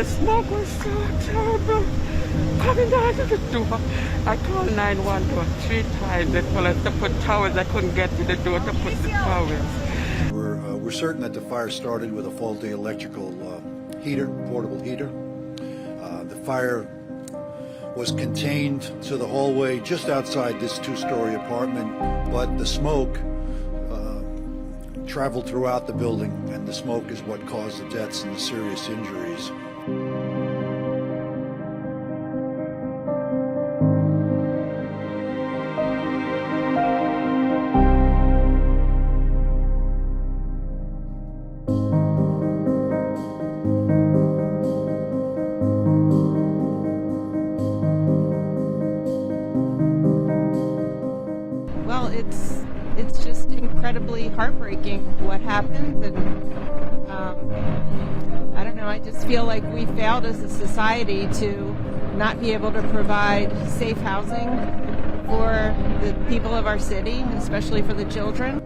The smoke was so terrible. Coming out of the door, I called 911 3 times. They told us to put towels. I couldn't get to the door to put the towels. We're certain that the fire started with a faulty electrical heater, portable heater. The fire was contained to the hallway just outside this two-story apartment, but the smoke traveled throughout the building, and the smoke is what caused the deaths and the serious injuries. Well, it's just incredibly heartbreaking what happened, and I don't know, I just feel like we failed as a society to not be able to provide safe housing for the people of our city, especially for the children.